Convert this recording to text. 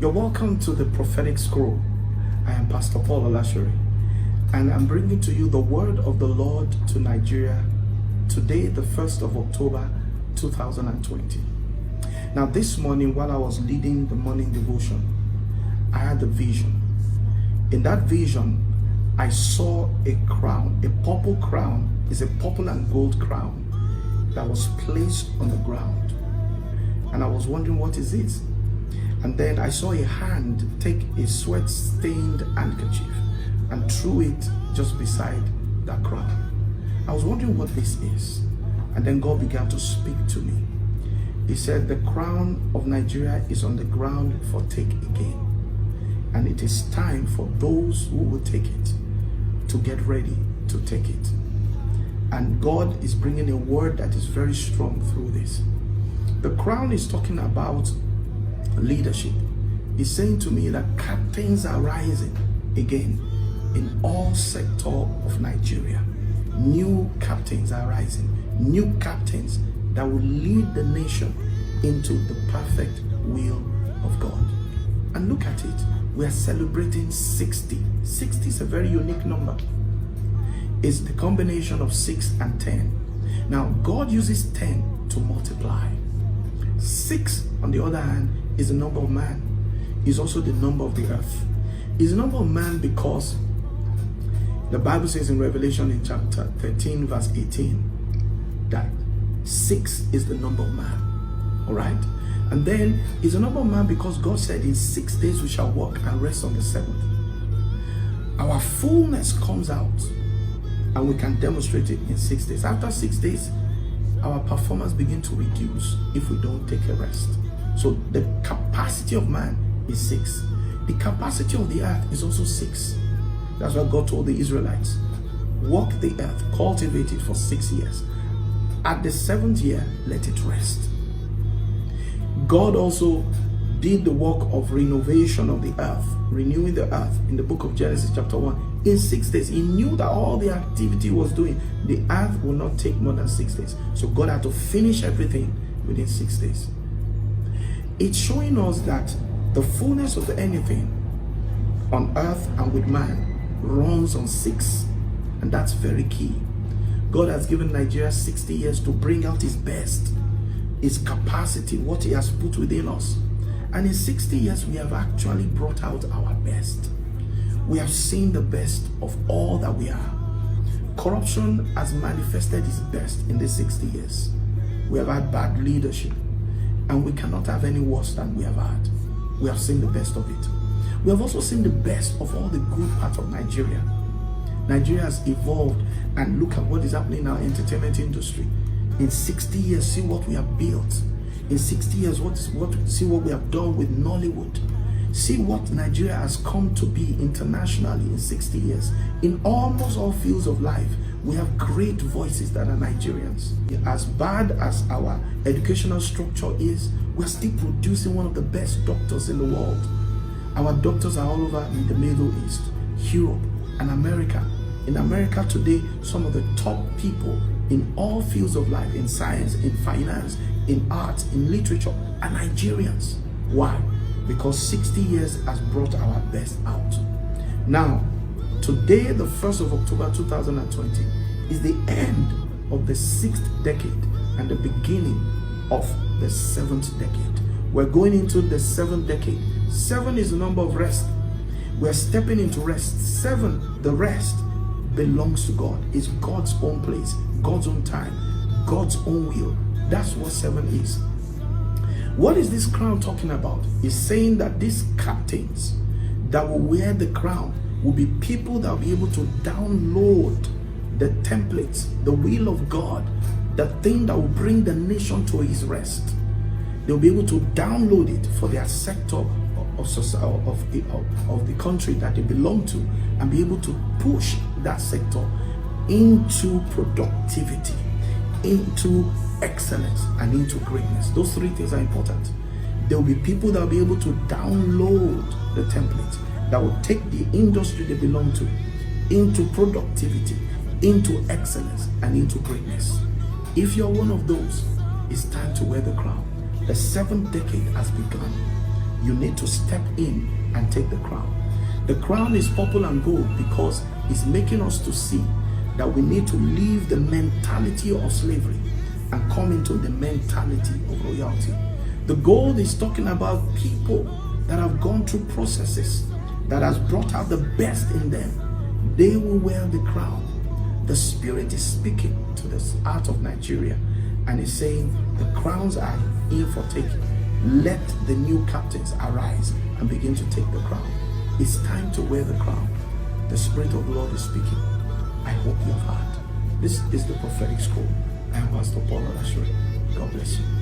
You're welcome to the Prophetic Scroll. I am Pastor Paul Olashiri, and I'm bringing to you the word of the Lord to Nigeria today, the 1st of October, 2020. Now, this morning, while I was leading the morning devotion, I had a vision. In that vision, I saw a crown. A purple crown is a purple and gold crown that was placed on the ground. And I was wondering, what is this? And then I saw a hand take a sweat-stained handkerchief and threw it just beside that crown. I was wondering what this is. And then God began to speak to me. He said, the crown of Nigeria is on the ground for take again. And it is time for those who will take it to get ready to take it. And God is bringing a word that is very strong through this. The crown is talking about leadership. He's saying to me that captains are rising again in all sectors of Nigeria. New captains are rising. New captains that will lead the nation into the perfect will of God. And look at it. We are celebrating 60. 60 is a very unique number. It's the combination of 6 and 10. Now, God uses 10 to multiply. 6, on the other hand, is the number of man. Is also the number of the earth. Is the number of man because the Bible says in Revelation in chapter 13 verse 18 that 6 is the number of man. All right? And then is the number of man because God said in 6 days we shall walk and rest on the 7th. Our fullness comes out and we can demonstrate it in 6 days. After 6 days, our performance begins to reduce if we don't take a rest. So the capacity of man is 6. The capacity of the earth is also 6. That's what God told the Israelites. Walk the earth, cultivate it for 6 years. At the 7th year, let it rest. God also did the work of renovation of the earth, renewing the earth in the book of Genesis chapter 1. In 6 days, he knew that all the activity he was doing, the earth will not take more than 6 days. So God had to finish everything within 6 days. It's showing us that the fullness of anything on earth and with man runs on 6. And that's very key. God has given Nigeria 60 years to bring out his best, his capacity, what he has put within us. And in 60 years, we have actually brought out our best. We have seen the best of all that we are. Corruption has manifested its best in the 60 years. We have had bad leadership, and we cannot have any worse than we have had. We have seen the best of it. We have also seen the best of all the good parts of Nigeria. Nigeria has evolved, and look at what is happening in our entertainment industry. In 60 years, see what we have built. In 60 years, see what we have done with Nollywood. See what Nigeria has come to be internationally in 60 years. In almost all fields of life, we have great voices that are Nigerians. As bad as our educational structure is, we're still producing one of the best doctors in the world. Our doctors are all over in the Middle East, Europe, and America. In America today, some of the top people in all fields of life, in science, in finance, in art, in literature, are Nigerians. Why? Because 60 years has brought our best out. Now, today, the 1st of October 2020, is the end of the 6th decade and the beginning of the 7th decade. We're going into the 7th decade. 7 is the number of rest. We're stepping into rest. 7, the rest, belongs to God. It's God's own place, God's own time, God's own will. That's what 7 is. What is this crown talking about? It's saying that these captains that will wear the crown will be people that will be able to download the templates, the will of God, the thing that will bring the nation to his rest. They'll be able to download it for their sector of the country that they belong to, and be able to push that sector into productivity, into excellence, and into greatness. Those 3 things are important. There will be people that will be able to download the template that will take the industry they belong to into productivity, into excellence, and into greatness. If you're one of those, it's time to wear the crown. The 7th decade has begun. you need to step in and take the crown. The crown is purple and gold because it's making us to see that we need to leave the mentality of slavery and come into the mentality of royalty. The gold is talking about people that have gone through processes that has brought out the best in them. They will wear the crown. The Spirit is speaking to the heart of Nigeria and is saying, the crowns are here for taking. Let the new captains arise and begin to take the crown. It's time to wear the crown. The Spirit of the Lord is speaking. I hope you have heard. This is the prophetic school. I am Pastor Paul Olashore. God bless you.